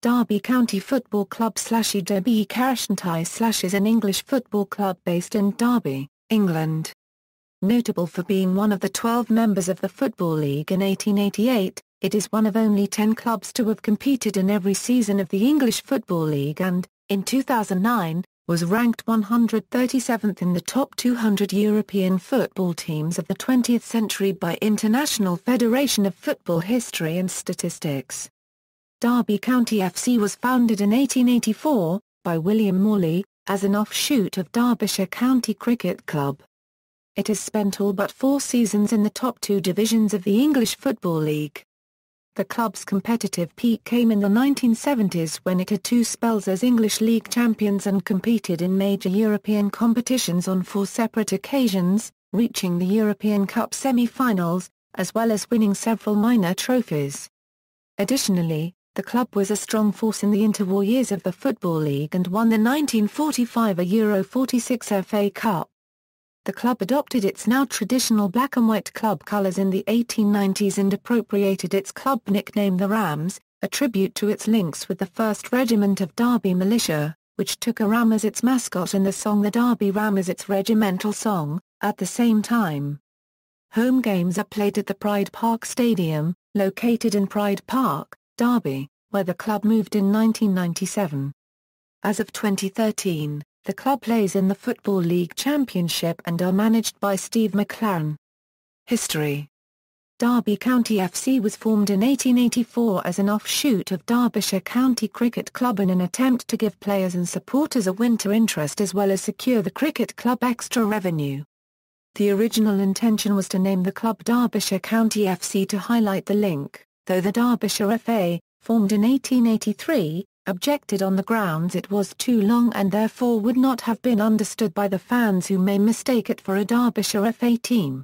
Derby County Football Club {ʻdɑrbi {kaʊnti} is an English football club based in Derby, England. Notable for being one of the 12 members of the Football League in 1888, it is one of only 10 clubs to have competed in every season of the English Football League and, in 2009, was ranked 137th in the top 200 European football teams of the 20th century by International Federation of Football History and Statistics. Derby County F.C. was founded in 1884, by William Morley, as an offshoot of Derbyshire County Cricket Club. It has spent all but 4 seasons in the top 2 divisions of the English Football League. The club's competitive peak came in the 1970s when it had 2 spells as English League champions and competed in major European competitions on 4 separate occasions, reaching the European Cup semi-finals, as well as winning several minor trophies. Additionally, the club was a strong force in the interwar years of the Football League and won the 1945 Euro 46 FA Cup. The club adopted its now traditional black and white club colours in the 1890s and appropriated its club nickname the Rams, a tribute to its links with the 1st Regiment of Derby Militia, which took a ram as its mascot and the song The Derby Ram as its regimental song, at the same time. Home games are played at the Pride Park Stadium, located in Pride Park, Derby, where the club moved in 1997. As of 2013, the club plays in the Football League Championship and are managed by Steve McLaren. History. Derby County F.C. was formed in 1884 as an offshoot of Derbyshire County Cricket Club in an attempt to give players and supporters a winter interest as well as secure the cricket club extra revenue. The original intention was to name the club Derbyshire County F.C. to highlight the link, though the Derbyshire F.A., formed in 1883, objected on the grounds it was too long and therefore would not have been understood by the fans who may mistake it for a Derbyshire FA team.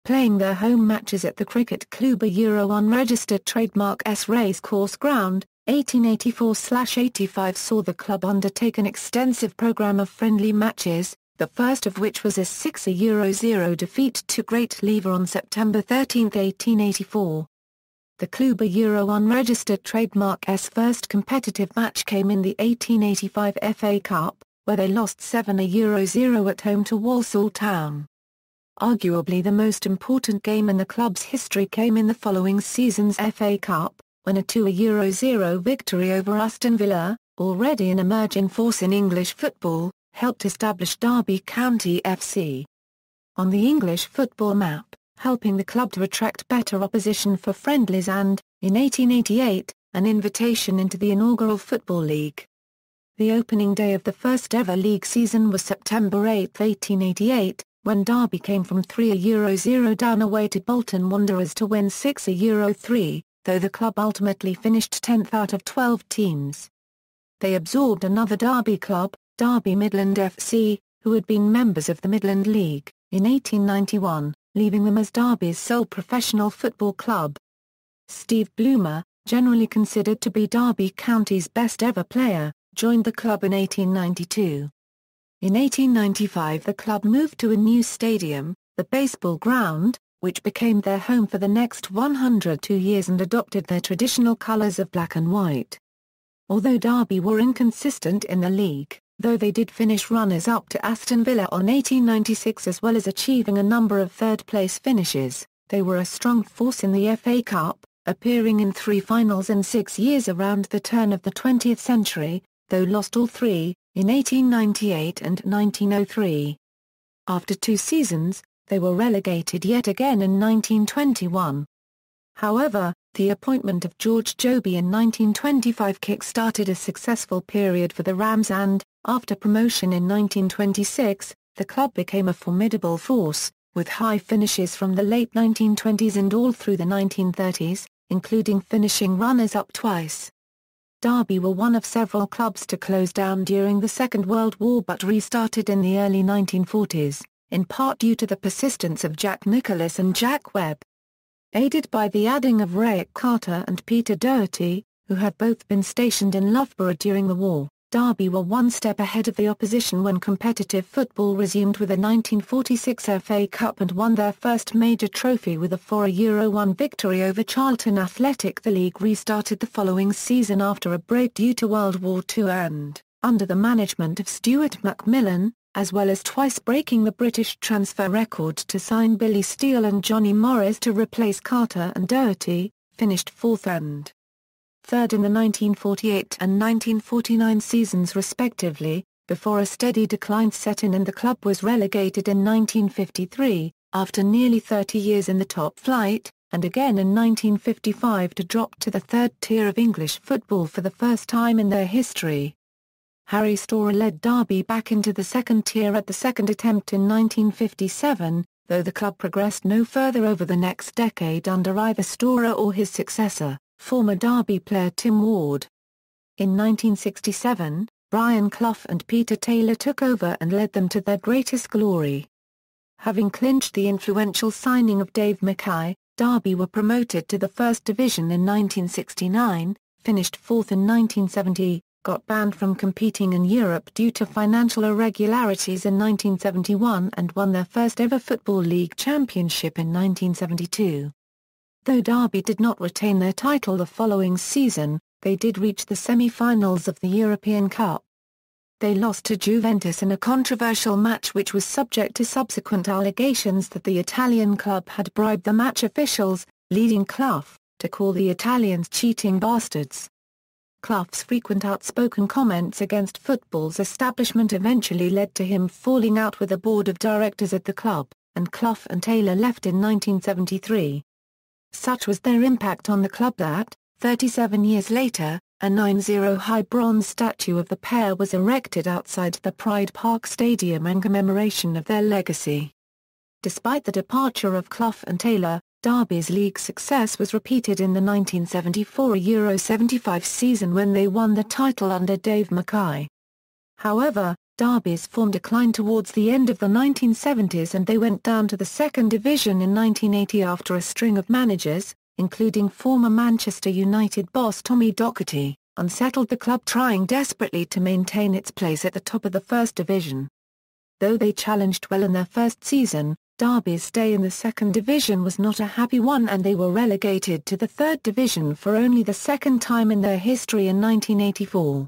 Playing their home matches at the Cricket Club Euro unregistered trademark S Racecourse Ground, 1884-85 saw the club undertake an extensive programme of friendly matches, the first of which was a 6-0 defeat to Great Lever on September 13, 1884. The Club Euro unregistered trademark S first competitive match came in the 1885 FA Cup, where they lost 7-0 at home to Walsall Town. Arguably the most important game in the club's history came in the following season's FA Cup, when a 2-0 victory over Aston Villa, already an emerging force in English football, helped establish Derby County FC on the English football map, helping the club to attract better opposition for friendlies and, in 1888, an invitation into the inaugural Football League. The opening day of the first ever league season was September 8, 1888, when Derby came from 3-0 down away to Bolton Wanderers to win 6-3, though the club ultimately finished 10th out of 12 teams. They absorbed another Derby club, Derby Midland FC, who had been members of the Midland League, in 1891. Leaving them as Derby's sole professional football club. Steve Bloomer, generally considered to be Derby County's best ever player, joined the club in 1892. In 1895 the club moved to a new stadium, the baseball ground, which became their home for the next 102 years and adopted their traditional colours of black and white. Although Derby were inconsistent in the league, though they did finish runners-up to Aston Villa on 1896 as well as achieving a number of third-place finishes, they were a strong force in the FA Cup, appearing in 3 finals in 6 years around the turn of the 20th century, though lost all 3, in 1898 and 1903. After 2 seasons, they were relegated yet again in 1921. However, the appointment of George Joby in 1925 kick-started a successful period for the Rams and, after promotion in 1926, the club became a formidable force, with high finishes from the late 1920s and all through the 1930s, including finishing runners-up twice. Derby were one of several clubs to close down during the Second World War but restarted in the early 1940s, in part due to the persistence of Jack Nicholas and Jack Webb. Aided by the adding of Rayek Carter and Peter Doherty, who had both been stationed in Loughborough during the war, Derby were one step ahead of the opposition when competitive football resumed with the 1946 FA Cup and won their first major trophy with a 4-1 victory over Charlton Athletic. The league restarted the following season after a break due to World War II and, under the management of Stuart McMillan, as well as twice breaking the British transfer record to sign Billy Steele and Johnny Morris to replace Carter and Doherty, finished fourth and third in the 1948 and 1949 seasons respectively, before a steady decline set in and the club was relegated in 1953, after nearly 30 years in the top flight, and again in 1955 to drop to the third tier of English football for the first time in their history. Harry Storer led Derby back into the second tier at the second attempt in 1957, though the club progressed no further over the next decade under either Storer or his successor, former Derby player Tim Ward. In 1967, Brian Clough and Peter Taylor took over and led them to their greatest glory. Having clinched the influential signing of Dave Mackay, Derby were promoted to the First Division in 1969, finished fourth in 1970, got banned from competing in Europe due to financial irregularities in 1971 and won their first ever Football League championship in 1972. Though Derby did not retain their title the following season, they did reach the semi-finals of the European Cup. They lost to Juventus in a controversial match which was subject to subsequent allegations that the Italian club had bribed the match officials, leading Clough to call the Italians cheating bastards. Clough's frequent outspoken comments against football's establishment eventually led to him falling out with the board of directors at the club, and Clough and Taylor left in 1973. Such was their impact on the club that, 37 years later, a 9-high bronze statue of the pair was erected outside the Pride Park Stadium in commemoration of their legacy. Despite the departure of Clough and Taylor, Derby's league success was repeated in the 1974 Euro 75 season when they won the title under Dave Mackay. However, Derby's form declined towards the end of the 1970s and they went down to the second division in 1980 after a string of managers, including former Manchester United boss Tommy Docherty, unsettled the club trying desperately to maintain its place at the top of the First Division. Though they challenged well in their first season, Derby's stay in the second division was not a happy one and they were relegated to the third division for only the second time in their history in 1984.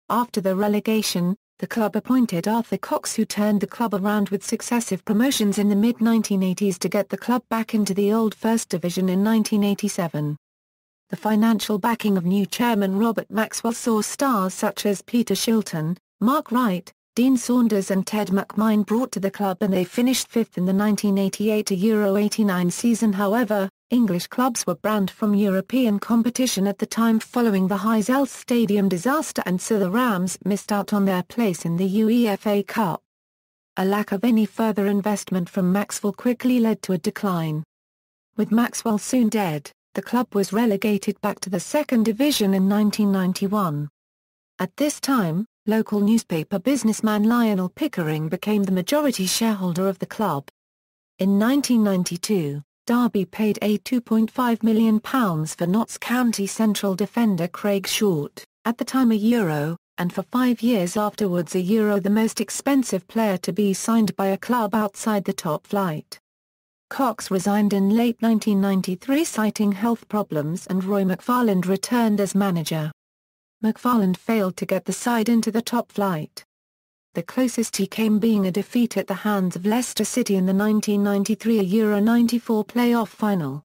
After the relegation, the club appointed Arthur Cox who turned the club around with successive promotions in the mid-1980s to get the club back into the old First Division in 1987. The financial backing of new chairman Robert Maxwell saw stars such as Peter Shilton, Mark Wright, Dean Saunders and Ted McMahon brought to the club and they finished fifth in the 1988 Euro 89 season. However, English clubs were banned from European competition at the time following the Heysel Stadium disaster and so the Rams missed out on their place in the UEFA Cup. A lack of any further investment from Maxwell quickly led to a decline. With Maxwell soon dead, the club was relegated back to the second division in 1991. At this time, local newspaper businessman Lionel Pickering became the majority shareholder of the club. In 1992, Derby paid a £2.5 million for Notts County Central defender Craig Short, at the time €1, and for 5 years afterwards €1 the most expensive player to be signed by a club outside the top flight. Cox resigned in late 1993 citing health problems and Roy McFarland returned as manager. McFarland failed to get the side into the top flight. The closest he came being a defeat at the hands of Leicester City in the 1993 Euro 94 playoff final.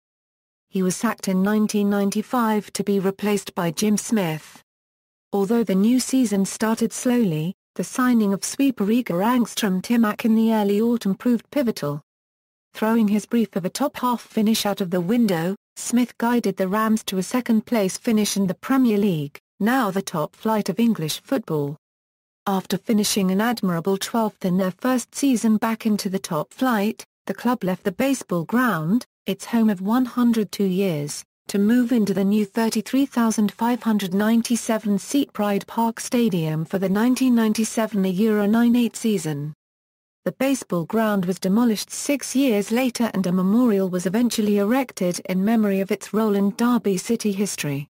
He was sacked in 1995 to be replaced by Jim Smith. Although the new season started slowly, the signing of sweeper Igor Angstrom-Timac in the early autumn proved pivotal. Throwing his brief of a top-half finish out of the window, Smith guided the Rams to a second-place finish in the Premier League, now the top flight of English football. After finishing an admirable 12th in their first season back into the top flight, the club left the baseball ground, its home of 102 years, to move into the new 33,597-seat Pride Park Stadium for the 1997 Euro 98 season. The baseball ground was demolished 6 years later and a memorial was eventually erected in memory of its role in Derby City history.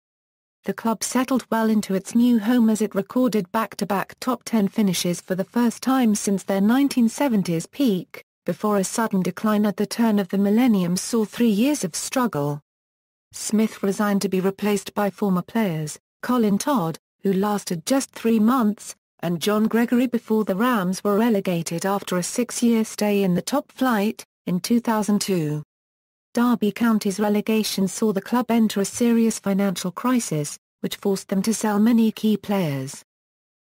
the club settled well into its new home as it recorded back-to-back top 10 finishes for the first time since their 1970s peak, before a sudden decline at the turn of the millennium saw 3 years of struggle. Smith resigned to be replaced by former players, Colin Todd, who lasted just 3 months, and John Gregory before the Rams were relegated after a 6-year stay in the top flight, in 2002. Derby County's relegation saw the club enter a serious financial crisis, which forced them to sell many key players.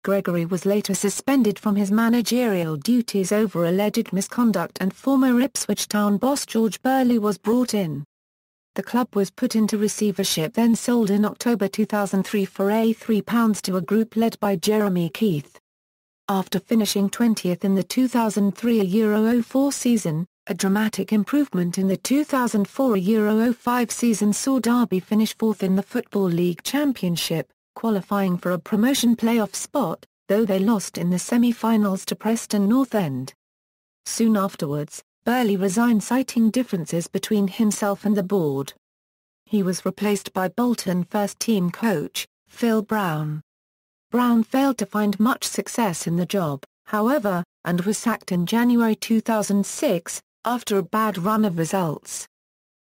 Gregory was later suspended from his managerial duties over alleged misconduct, and former Ipswich Town boss George Burley was brought in. The club was put into receivership, then sold in October 2003 for £3 to a group led by Jeremy Keith. After finishing 20th in the 2003-04 season, a dramatic improvement in the 2004-05 season saw Derby finish 4th in the Football League Championship, qualifying for a promotion playoff spot, though they lost in the semi-finals to Preston North End. Soon afterwards, Burley resigned, citing differences between himself and the board. He was replaced by Bolton first-team coach, Phil Brown. Brown failed to find much success in the job, however, and was sacked in January 2006, after a bad run of results.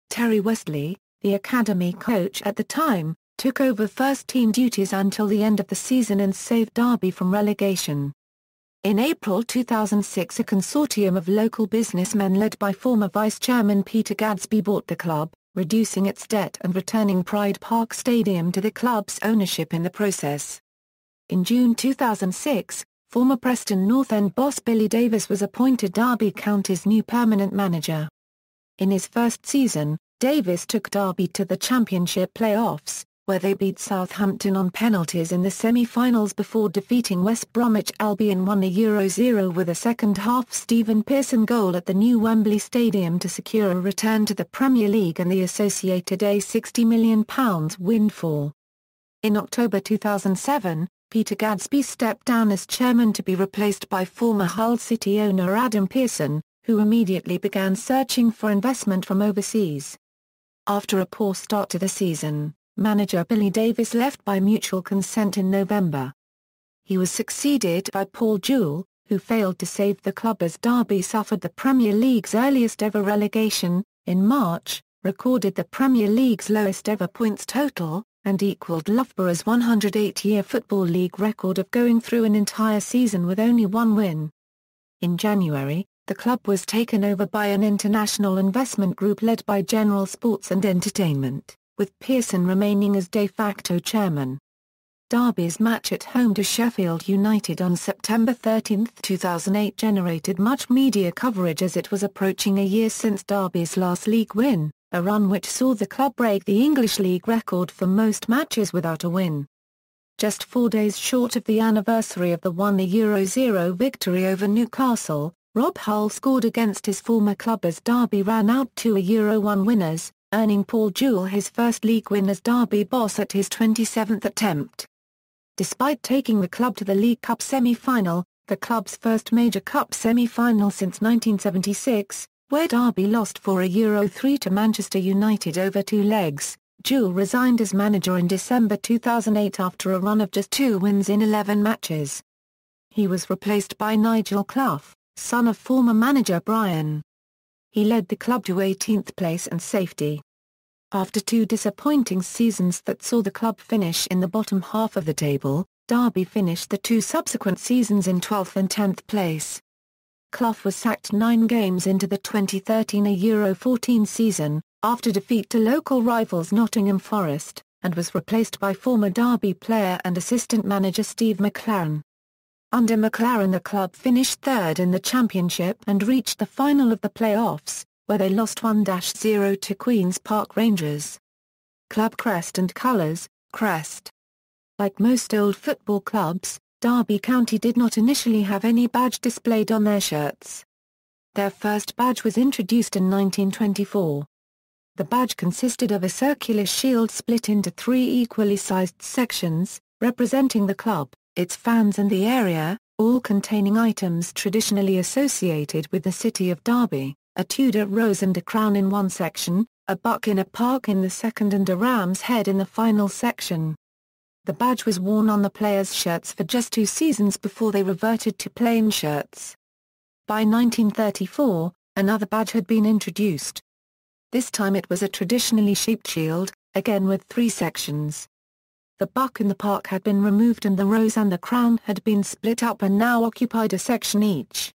Terry Westley, the academy coach at the time, took over first-team duties until the end of the season and saved Derby from relegation. In April 2006, a consortium of local businessmen led by former vice-chairman Peter Gadsby bought the club, reducing its debt and returning Pride Park Stadium to the club's ownership in the process. In June 2006, former Preston North End boss Billy Davies was appointed Derby County's new permanent manager. In his first season, Davies took Derby to the Championship playoffs, where they beat Southampton on penalties in the semi-finals before defeating West Bromwich Albion 1-0 with a second-half Stephen Pearson goal at the new Wembley Stadium to secure a return to the Premier League and the associated £60 million windfall. In October 2007, Peter Gadsby stepped down as chairman to be replaced by former Hull City owner Adam Pearson, who immediately began searching for investment from overseas. After a poor start to the season, manager Billy Davies left by mutual consent in November. He was succeeded by Paul Jewell, who failed to save the club as Derby suffered the Premier League's earliest ever relegation, in March, recorded the Premier League's lowest ever points total, and equalled Loughborough's 108-year Football League record of going through an entire season with only one win. In January, the club was taken over by an international investment group led by General Sports and Entertainment, with Pearson remaining as de facto chairman. Derby's match at home to Sheffield United on September 13, 2008 generated much media coverage as it was approaching a year since Derby's last league win, a run which saw the club break the English League record for most matches without a win. Just 4 days short of the anniversary of the 1-0 victory over Newcastle, Rob Hull scored against his former club as Derby ran out 2-1 winners, earning Paul Jewell his first league win as Derby boss at his 27th attempt. Despite taking the club to the League Cup semi-final, the club's first major cup semi-final since 1976, where Derby lost 4-3 to Manchester United over 2 legs, Jewell resigned as manager in December 2008 after a run of just 2 wins in 11 matches. He was replaced by Nigel Clough, son of former manager Brian. He led the club to 18th place and safety. After 2 disappointing seasons that saw the club finish in the bottom half of the table, Derby finished the 2 subsequent seasons in 12th and 10th place. Clough was sacked 9 games into the 2013-14 season, after defeat to local rivals Nottingham Forest, and was replaced by former Derby player and assistant manager Steve McLaren. Under McLaren, the club finished 3rd in the Championship and reached the final of the playoffs, where they lost 1-0 to Queen's Park Rangers. Club crest and colours, crest. Like most old football clubs, Derby County did not initially have any badge displayed on their shirts. Their first badge was introduced in 1924. The badge consisted of a circular shield split into 3 equally sized sections, representing the club, its fans and the area, all containing items traditionally associated with the city of Derby, a Tudor rose and a crown in one section, a buck in a park in the second and a ram's head in the final section. The badge was worn on the players' shirts for just 2 seasons before they reverted to plain shirts. By 1934, another badge had been introduced. This time it was a traditionally shaped shield, again with 3 sections. The buck in the park had been removed and the rose and the crown had been split up and now occupied a section each.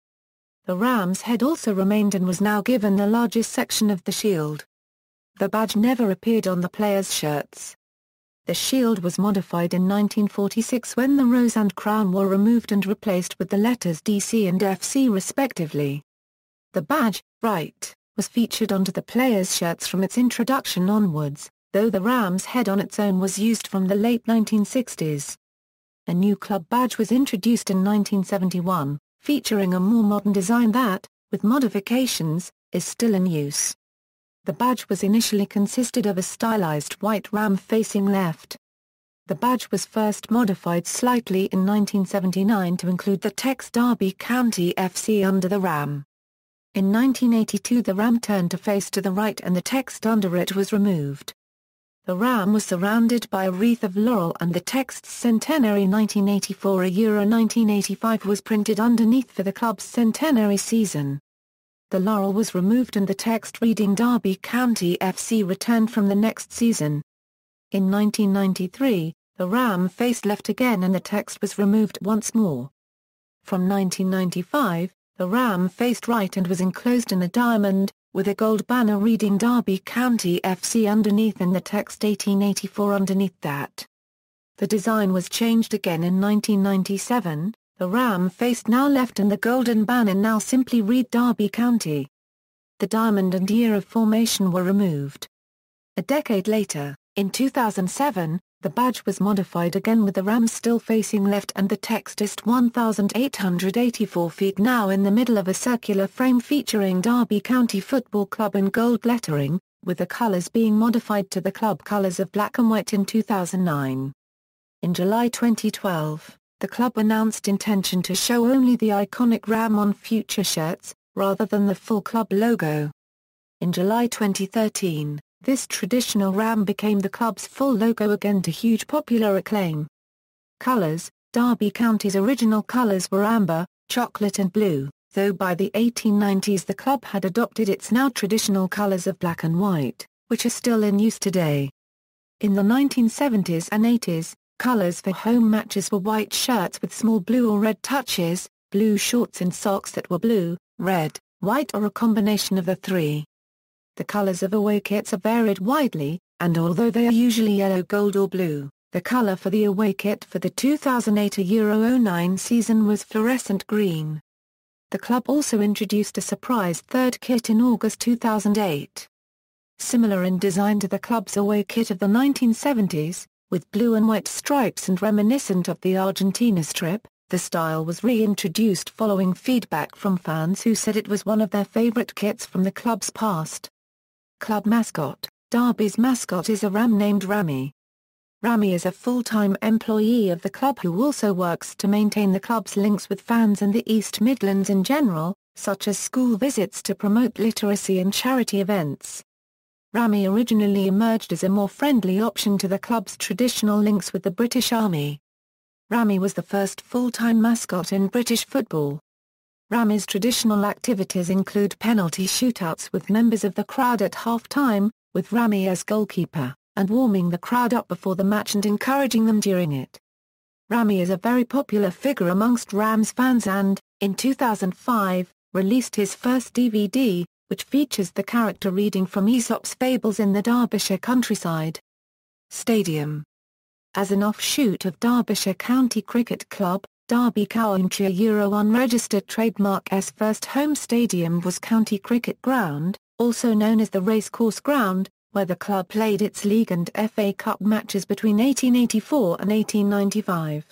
The ram's head also remained and was now given the largest section of the shield. The badge never appeared on the players' shirts. The shield was modified in 1946 when the rose and crown were removed and replaced with the letters DC and FC respectively. The badge, right, was featured onto the players' shirts from its introduction onwards, though the ram's head on its own was used from the late 1960s. A new club badge was introduced in 1971, featuring a more modern design that, with modifications, is still in use. The badge was initially consisted of a stylized white ram facing left. The badge was first modified slightly in 1979 to include the text Derby County F.C. under the ram. In 1982 the ram turned to face to the right and the text under it was removed. The ram was surrounded by a wreath of laurel and the text Centenary 1984 Euro 1985 was printed underneath for the club's centenary season. The laurel was removed and the text reading Derby County F.C. returned from the next season. In 1993, the ram faced left again and the text was removed once more. From 1995, the ram faced right and was enclosed in a diamond, with a gold banner reading Derby County F.C. underneath and the text 1884 underneath that. The design was changed again in 1997. The ram faced now left and the golden banner now simply read Derby County. The diamond and year of formation were removed. A decade later, in 2007, the badge was modified again with the ram still facing left and the text ist 1,884 feet now in the middle of a circular frame featuring Derby County Football Club in gold lettering, with the colours being modified to the club colours of black and white in 2009. In July 2012, the club announced intention to show only the iconic ram on future shirts, rather than the full club logo. In July 2013, this traditional ram became the club's full logo again to huge popular acclaim. Colours: Derby County's original colours were amber, chocolate and blue, though by the 1890s the club had adopted its now traditional colours of black and white, which are still in use today. In the 1970s and 80s, colours for home matches were white shirts with small blue or red touches, blue shorts and socks that were blue, red, white or a combination of the 3. The colours of away kits are varied widely, and although they are usually yellow, gold or blue, the colour for the away kit for the 2008 Euro 09 season was fluorescent green. The club also introduced a surprise third kit in August 2008. Similar in design to the club's away kit of the 1970s, with blue and white stripes and reminiscent of the Argentina strip, the style was reintroduced following feedback from fans who said it was one of their favorite kits from the club's past. Club mascot: Derby's mascot is a ram named Rammy. Rammy is a full-time employee of the club who also works to maintain the club's links with fans in the East Midlands in general, such as school visits to promote literacy and charity events. Rammy originally emerged as a more friendly option to the club's traditional links with the British Army. Rammy was the first full-time mascot in British football. Rammy's traditional activities include penalty shootouts with members of the crowd at half-time, with Rammy as goalkeeper, and warming the crowd up before the match and encouraging them during it. Rammy is a very popular figure amongst Rams fans and, in 2005, released his first DVD, which features the character reading from Aesop's fables in the Derbyshire countryside. Stadium. As an offshoot of Derbyshire County Cricket Club, Derby ʻkaʊnti Euro unregistered trademark's first home stadium was County Cricket Ground, also known as the Racecourse Ground, where the club played its League and FA Cup matches between 1884 and 1895.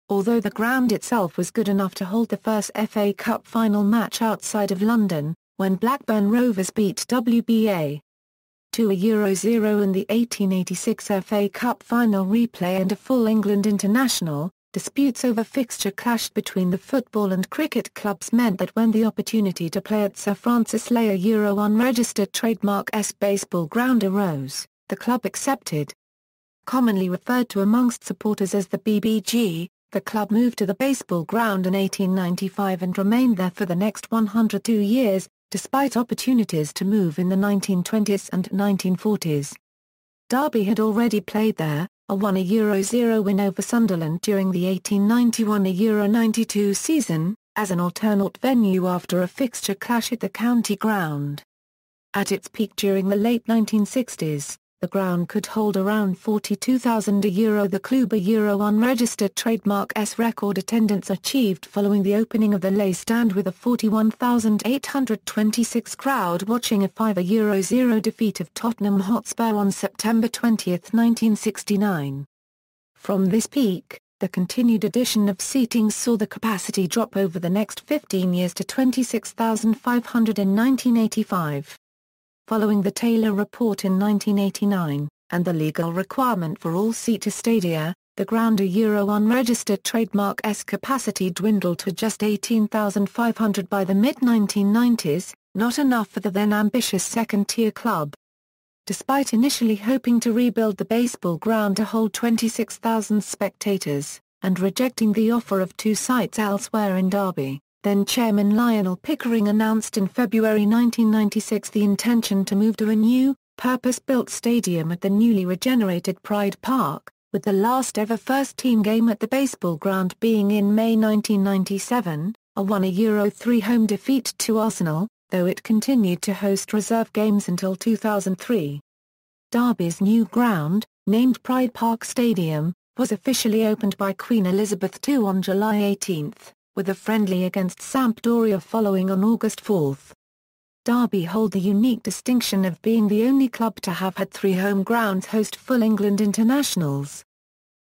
Although the ground itself was good enough to hold the first FA Cup final match outside of London, when Blackburn Rovers beat WBA 2-0 in the 1886 FA Cup final replay and a full England international, disputes over fixture clashed between the football and cricket clubs meant that when the opportunity to play at Sir Francis Layer Euro unregistered trademark's baseball ground arose, the club accepted. Commonly referred to amongst supporters as the BBG, the club moved to the baseball ground in 1895 and remained there for the next 102 years, despite opportunities to move in the 1920s and 1940s. Derby had already played there, won a Euro-0 win over Sunderland during the 1891 Euro-92 season, as an alternate venue after a fixture clash at the county ground. At its peak during the late 1960s, the ground could hold around 42,000 €. The club a Euro unregistered trademark S record attendance achieved following the opening of the Lay stand with a 41,826 crowd watching a 5 Euro-0 defeat of Tottenham Hotspur on September 20, 1969. From this peak, the continued addition of seating saw the capacity drop over the next 15 years to 26,500 in 1985. Following the Taylor Report in 1989, and the legal requirement for all-seater stadia, the ground a Euro unregistered trademark S capacity dwindled to just 18,500 by the mid-1990s, not enough for the then ambitious second-tier club. Despite initially hoping to rebuild the baseball ground to hold 26,000 spectators, and rejecting the offer of two sites elsewhere in Derby, then-Chairman Lionel Pickering announced in February 1996 the intention to move to a new, purpose-built stadium at the newly regenerated Pride Park, with the last-ever first-team game at the baseball ground being in May 1997, a 1 Euro-3 home defeat to Arsenal, though it continued to host reserve games until 2003. Derby's new ground, named Pride Park Stadium, was officially opened by Queen Elizabeth II on July 18, with a friendly against Sampdoria following on August 4. Derby hold the unique distinction of being the only club to have had 3 home grounds host full England internationals.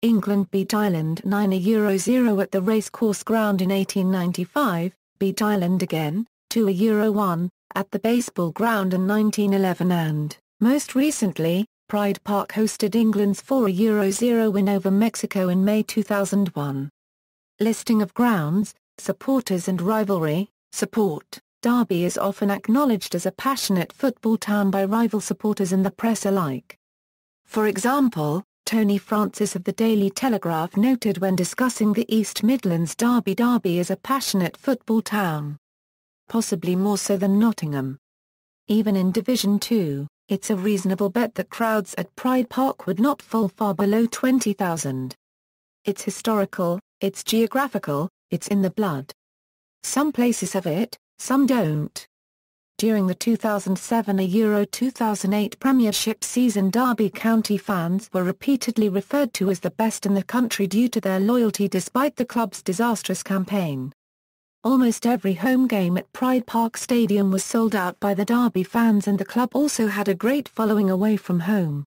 England beat Ireland 9 Euro-0 at the Racecourse Ground in 1895, beat Ireland again, 2 Euro-1, at the baseball ground in 1911 and, most recently, Pride Park hosted England's 4 Euro-0 win over Mexico in May 2001. Listing of grounds, supporters and rivalry. Support. Derby is often acknowledged as a passionate football town by rival supporters and the press alike. For example, Tony Francis of the Daily Telegraph noted when discussing the East Midlands derby, Derby is a passionate football town. Possibly more so than Nottingham. Even in Division 2, it's a reasonable bet that crowds at Pride Park would not fall far below 20,000. It's historical, it's geographical, it's in the blood. Some places have it, some don't. During the 2007 Euro 2008 Premiership season, Derby County fans were repeatedly referred to as the best in the country due to their loyalty despite the club's disastrous campaign. Almost every home game at Pride Park Stadium was sold out by the Derby fans, and the club also had a great following away from home.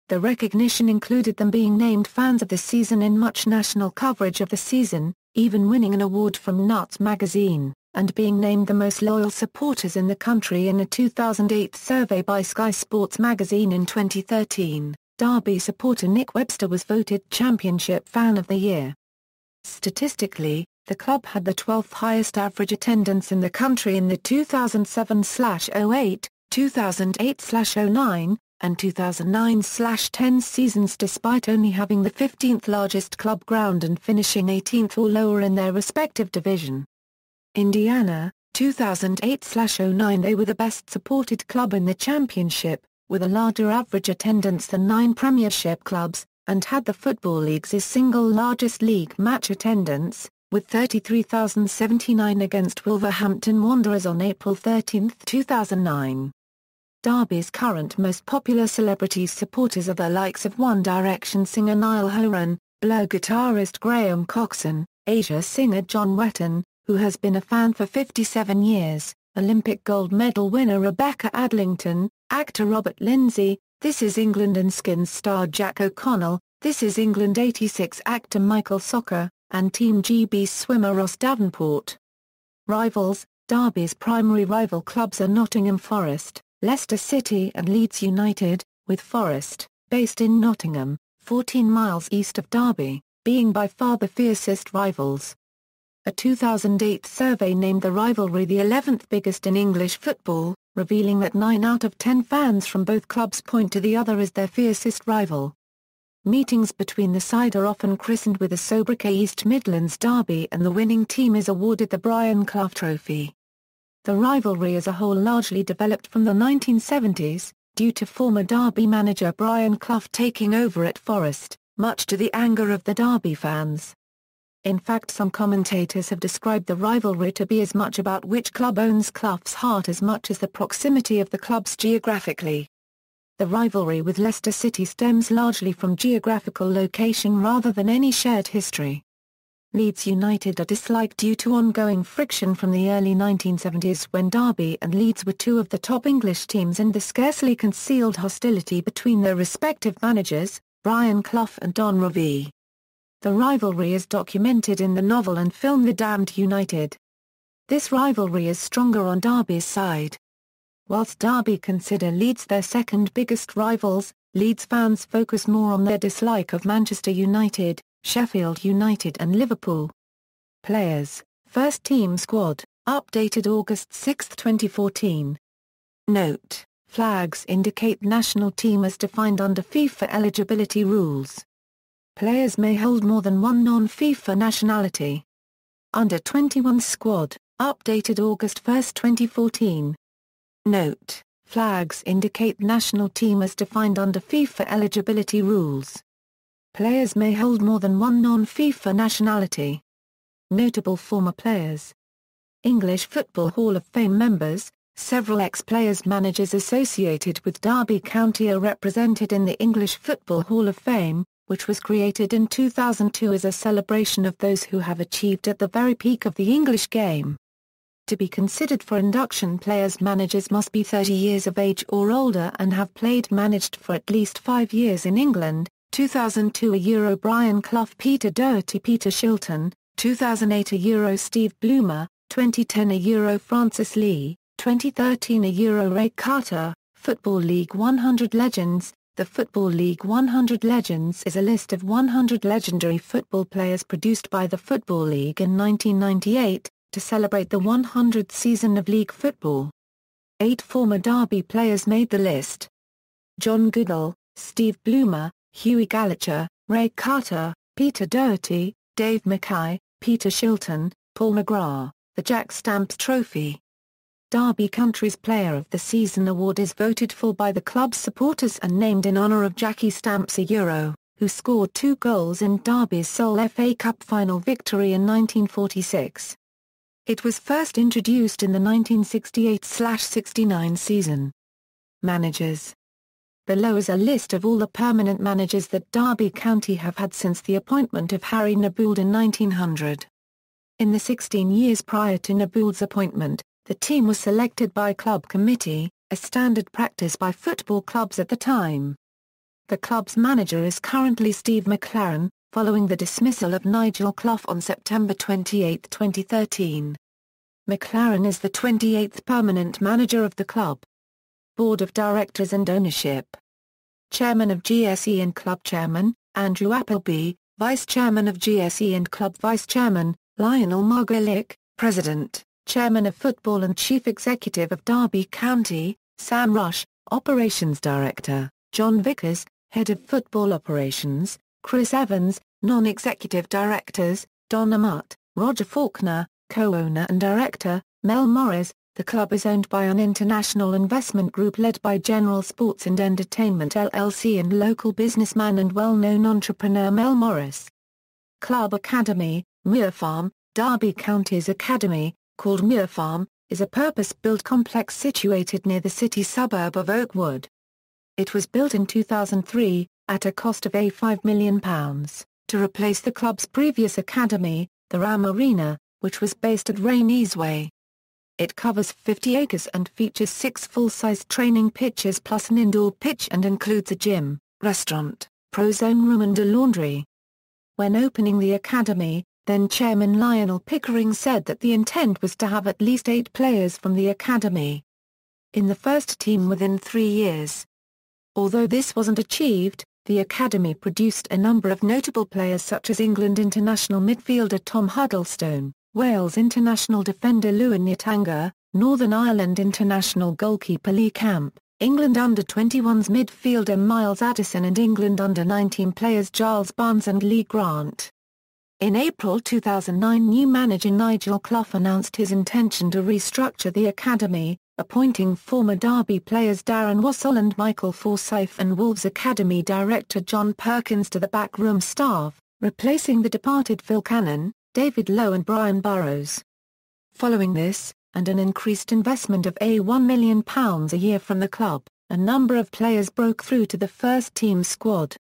The recognition included them being named Fans of the Season in much national coverage of the season, even winning an award from Nuts magazine, and being named the most loyal supporters in the country in a 2008 survey by Sky Sports magazine. In 2013, Derby supporter Nick Webster was voted Championship Fan of the Year. Statistically, the club had the 12th highest average attendance in the country in the 2007/08, 2008/09, and 2009/10 seasons, despite only having the 15th largest club ground and finishing 18th or lower in their respective division. Indiana, 2008/09, they were the best supported club in the championship, with a larger average attendance than 9 Premiership clubs, and had the Football League's single largest league match attendance, with 33,079 against Wolverhampton Wanderers on April 13, 2009. Derby's current most popular celebrity supporters are the likes of One Direction singer Niall Horan, Blur guitarist Graham Coxon, Asia singer John Wetton, who has been a fan for 57 years, Olympic gold medal winner Rebecca Adlington, actor Robert Lindsay, This Is England and Skins star Jack O'Connell, This Is England '86 actor Michael Socker, and Team GB's swimmer Ross Davenport. Rivals. Derby's primary rival clubs are Nottingham Forest, Leicester City and Leeds United, with Forest, based in Nottingham, 14 miles east of Derby, being by far the fiercest rivals. A 2008 survey named the rivalry the 11th biggest in English football, revealing that 9 out of 10 fans from both clubs point to the other as their fiercest rival. Meetings between the side are often christened with a sobriquet East Midlands Derby, and the winning team is awarded the Brian Clough Trophy. The rivalry as a whole largely developed from the 1970s, due to former Derby manager Brian Clough taking over at Forest, much to the anger of the Derby fans. In fact, some commentators have described the rivalry to be as much about which club owns Clough's heart as much as the proximity of the clubs geographically. The rivalry with Leicester City stems largely from geographical location rather than any shared history. Leeds United are disliked due to ongoing friction from the early 1970s when Derby and Leeds were two of the top English teams, and the scarcely concealed hostility between their respective managers, Brian Clough and Don Revie. The rivalry is documented in the novel and film The Damned United. This rivalry is stronger on Derby's side. Whilst Derby consider Leeds their second biggest rivals, Leeds fans focus more on their dislike of Manchester United, Sheffield United and Liverpool. Players, First Team Squad, updated August 6, 2014. Note: flags indicate national team as defined under FIFA eligibility rules. Players may hold more than one non-FIFA nationality. Under 21 squad, updated August 1, 2014. Note: flags indicate national team as defined under FIFA eligibility rules. Players may hold more than one non-FIFA nationality. Notable former players. English Football Hall of Fame members. Several ex-players managers associated with Derby County are represented in the English Football Hall of Fame, which was created in 2002 as a celebration of those who have achieved at the very peak of the English game. To be considered for induction, players managers must be 30 years of age or older and have managed for at least 5 years in England. 2002 a Euro Brian Clough, Peter Doherty, Peter Shilton, 2008 a Euro Steve Bloomer, 2010 a Euro Francis Lee, 2013 a Euro Ray Carter. Football League 100 Legends. The Football League 100 Legends is a list of 100 legendary football players produced by the Football League in 1998, to celebrate the 100th season of league football. 8 former Derby players made the list: John Goodall, Steve Bloomer, Hughie Gallacher, Ray Carter, Peter Doherty, Dave Mackay, Peter Shilton, Paul McGrath. The Jack Stamps Trophy. Derby County's Player of the Season award is voted for by the club's supporters and named in honour of Jackie Stamps, a Euro, who scored 2 goals in Derby's sole FA Cup final victory in 1946. It was first introduced in the 1968-69 season. Managers. Below is a list of all the permanent managers that Derby County have had since the appointment of Harry Nebould in 1900. In the 16 years prior to Nebould's appointment, the team was selected by club committee, a standard practice by football clubs at the time. The club's manager is currently Steve McClaren, following the dismissal of Nigel Clough on September 28, 2013. McClaren is the 28th permanent manager of the club. Board of Directors and Ownership. Chairman of GSE and Club Chairman, Andrew Appleby. Vice Chairman of GSE and Club Vice Chairman, Lionel Margolick. President, Chairman of Football and Chief Executive of Derby County, Sam Rush. Operations Director, John Vickers. Head of Football Operations, Chris Evans. Non-Executive Directors, Don Amott, Roger Faulkner. Co-owner and Director, Mel Morris. The club is owned by an international investment group led by General Sports and Entertainment LLC and local businessman and well-known entrepreneur Mel Morris. Club Academy, Muir Farm. Derby County's academy, called Muir Farm, is a purpose-built complex situated near the city suburb of Oakwood. It was built in 2003, at a cost of £5 million, to replace the club's previous academy, the Ram Arena, which was based at Rain Easeway. It covers 50 acres and features 6 full-size training pitches plus an indoor pitch and includes a gym, restaurant, pro-zone room and a laundry. When opening the academy, then Chairman Lionel Pickering said that the intent was to have at least 8 players from the academy in the first team within 3 years. Although this wasn't achieved, the academy produced a number of notable players such as England international midfielder Tom Huddlestone, Wales international defender Lewin Nyatanga, Northern Ireland international goalkeeper Lee Camp, England under-21s midfielder Miles Addison and England under-19 players Giles Barnes and Lee Grant. In April 2009, new manager Nigel Clough announced his intention to restructure the academy, appointing former Derby players Darren Wassell and Michael Forsyth and Wolves Academy director John Perkins to the backroom staff, replacing the departed Phil Cannon, David Lowe and Brian Burrows. Following this, and an increased investment of £1 million a year from the club, a number of players broke through to the first-team squad.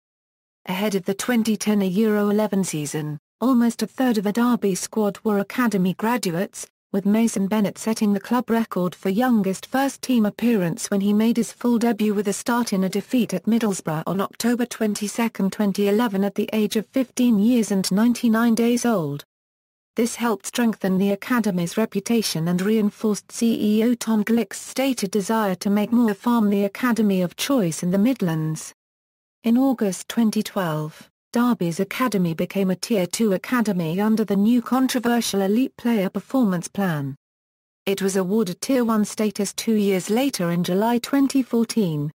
Ahead of the 2010 Euro 11 season, almost a third of the Derby squad were academy graduates, with Mason Bennett setting the club record for youngest first-team appearance when he made his full debut with a start in a defeat at Middlesbrough on October 22, 2011 at the age of 15 years and 99 days old. This helped strengthen the academy's reputation and reinforced CEO Tom Glick's stated desire to make Moor Farm the academy of choice in the Midlands. In August 2012, Derby's academy became a Tier 2 academy under the new controversial Elite Player Performance Plan. It was awarded Tier 1 status 2 years later in July 2014.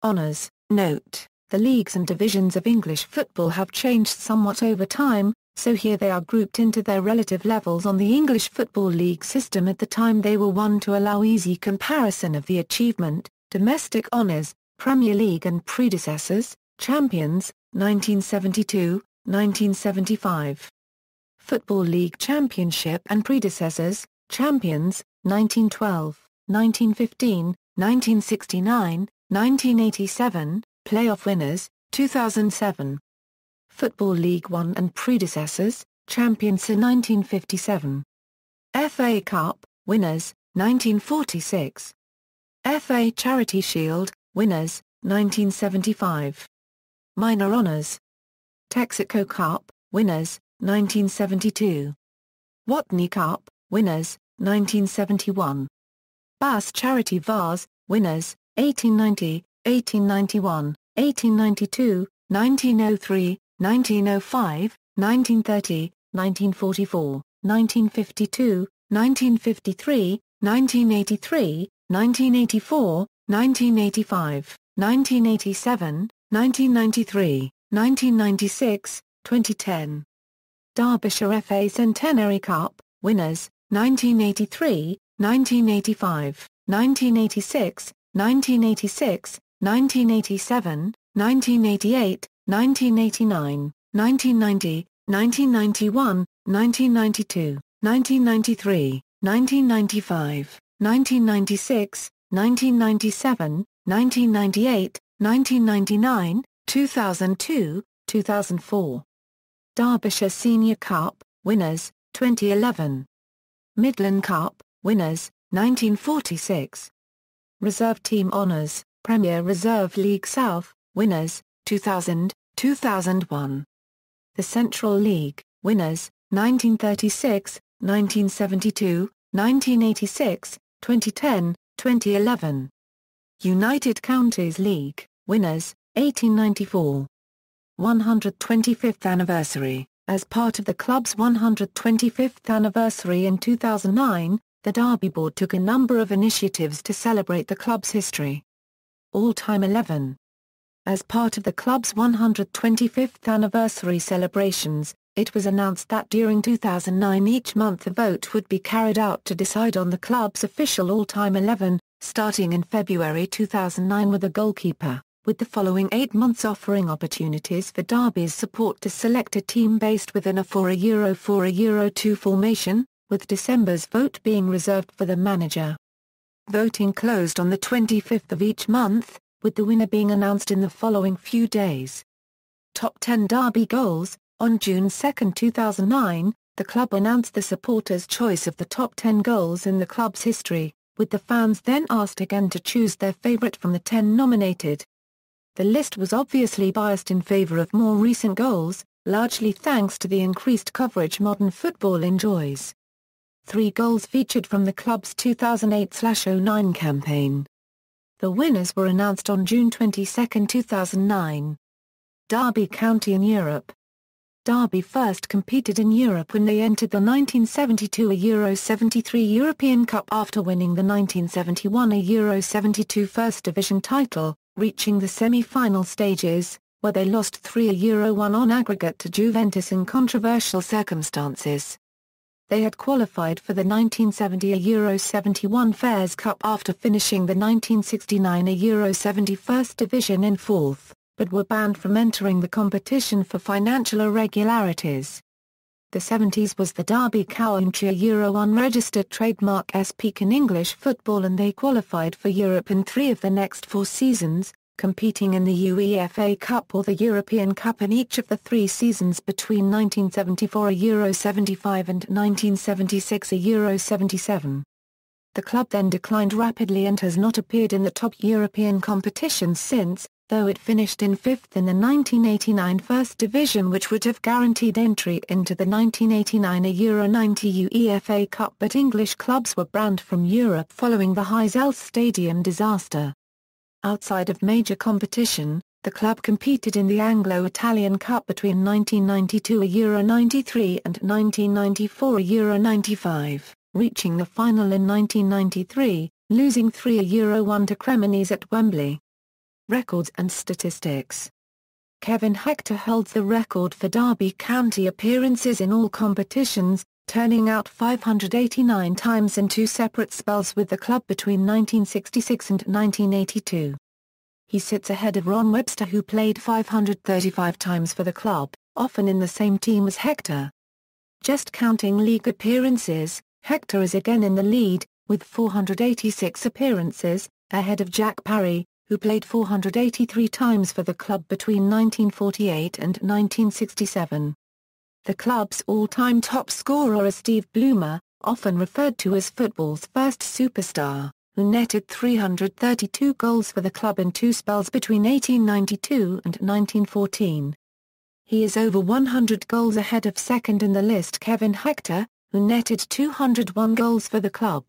Honours: note, the leagues and divisions of English football have changed somewhat over time, so here they are grouped into their relative levels on the English Football League system. At the time they were one to allow easy comparison of the achievement: domestic honours, Premier League and predecessors, champions, 1972, 1975. Football League Championship and predecessors, champions, 1912, 1915, 1969, 1987, playoff winners, 2007. Football League One and predecessors, champions in 1957. FA Cup, winners, 1946. FA Charity Shield, winners, 1975. Minor honours: Texaco Cup, winners, 1972. Watney Cup, winners, 1971. Bass Charity Vase, winners, 1890, 1891, 1892, 1903, 1905, 1930, 1944, 1952, 1953, 1983, 1984, 1985, 1987, 1993, 1996, 2010. Derbyshire FA Centenary Cup, winners, 1983, 1985, 1986, 1986, 1987, 1988, 1989, 1990, 1991, 1992, 1993, 1995, 1996, 1997, 1998, 1999, 2002, 2004. Derbyshire Senior Cup, winners, 2011. Midland Cup, winners, 1946. Reserve Team Honours, Premier Reserve League South, winners, 2000, 2001. The Central League, winners, 1936, 1972, 1986, 2010, 2011. United Counties League, winners, 1894. 125th anniversary. As part of the club's 125th anniversary in 2009, the Derby Board took a number of initiatives to celebrate the club's history. All-time 11. As part of the club's 125th anniversary celebrations, it was announced that during 2009 each month a vote would be carried out to decide on the club's official all-time 11, starting in February 2009 with a goalkeeper, with the following 8 months offering opportunities for Derby's support to select a team based within a 4-4-2 formation, with December's vote being reserved for the manager. Voting closed on the 25th of each month, with the winner being announced in the following few days. Top 10 Derby goals. On June 2, 2009, the club announced the supporters' choice of the top 10 goals in the club's history, with the fans then asked again to choose their favourite from the 10 nominated. The list was obviously biased in favour of more recent goals, largely thanks to the increased coverage modern football enjoys. 3 goals featured from the club's 2008-09 campaign. The winners were announced on June 22, 2009. Derby County in Europe. Derby first competed in Europe when they entered the 1972 Euro 73 European Cup after winning the 1971 Euro 72 First Division title, reaching the semi-final stages, where they lost 3-1 on aggregate to Juventus in controversial circumstances. They had qualified for the 1970 Euro 71 Fairs Cup after finishing the 1969 Euro 70 First Division in fourth, but were banned from entering the competition for financial irregularities. The 70s was the Derby ʻkaʊnti Euro unregistered trademark peak in English football, and they qualified for Europe in 3 of the next 4 seasons, competing in the UEFA Cup or the European Cup in each of the 3 seasons between 1974 Euro 75 and 1976 Euro 77. The club then declined rapidly and has not appeared in the top European competitions since, though it finished in 5th in the 1989 First Division, which would have guaranteed entry into the 1989 Euro 90 UEFA Cup, but English clubs were banned from Europe following the Heysel Stadium disaster. Outside of major competition, the club competed in the Anglo-Italian Cup between 1992 Euro 93 and 1994 Euro 95, reaching the final in 1993, losing 3-1 to Cremonese at Wembley. Records and statistics. Kevin Hector holds the record for Derby County appearances in all competitions, turning out 589 times in 2 separate spells with the club between 1966 and 1982. He sits ahead of Ron Webster, who played 535 times for the club, often in the same team as Hector. Just counting league appearances, Hector is again in the lead, with 486 appearances, ahead of Jack Parry, who played 483 times for the club between 1948 and 1967. The club's all-time top scorer is Steve Bloomer, often referred to as football's first superstar, who netted 332 goals for the club in 2 spells between 1892 and 1914. He is over 100 goals ahead of second in the list Kevin Hector, who netted 201 goals for the club.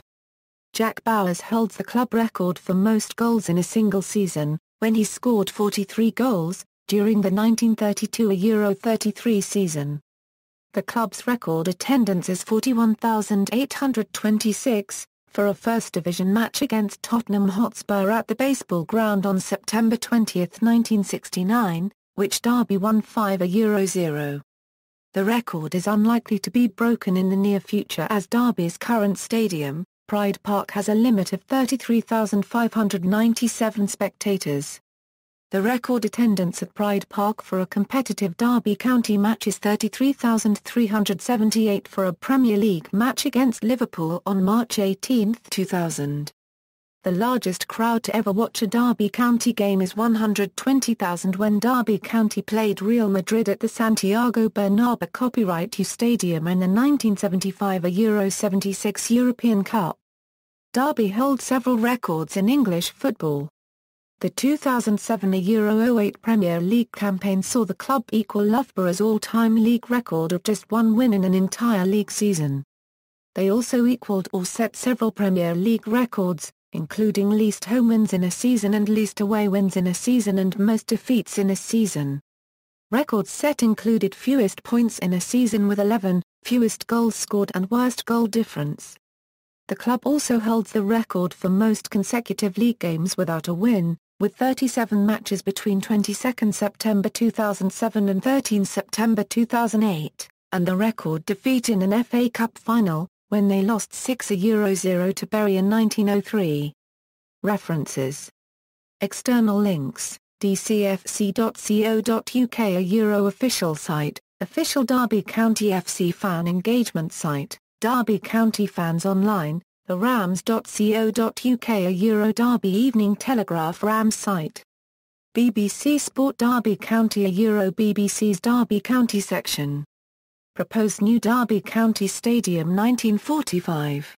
Jack Bowers holds the club record for most goals in a single season, when he scored 43 goals, during the 1932 Euro 33 season. The club's record attendance is 41,826, for a First Division match against Tottenham Hotspur at the baseball ground on September 20, 1969, which Derby won 5-0. The record is unlikely to be broken in the near future, as Derby's current stadium, Pride Park, has a limit of 33,597 spectators. The record attendance at Pride Park for a competitive Derby County match is 33,378 for a Premier League match against Liverpool on March 18, 2000. The largest crowd to ever watch a Derby County game is 120,000 when Derby County played Real Madrid at the Santiago Bernabéu Copyright Stadium in the 1975 Euro 76 European Cup. Derby holds several records in English football. The 2007 Euro 08 Premier League campaign saw the club equal Loughborough's all-time league record of just 1 win in an entire league season. They also equaled or set several Premier League records, including least home wins in a season and least away wins in a season and most defeats in a season. Records set included fewest points in a season with 11, fewest goals scored and worst goal difference. The club also holds the record for most consecutive league games without a win, with 37 matches between 22 September 2007 and 13 September 2008, and the record defeat in an FA Cup final, when they lost 6-0 to Bury in 1903. References. External links: dcfc.co.uk, a Euro official site, official Derby County FC fan engagement site, Derby County fans online, the rams.co.uk, a Euro Derby Evening Telegraph Rams site. BBC Sport Derby County, a Euro BBC's Derby County section. Proposed new Derby County Stadium 1945.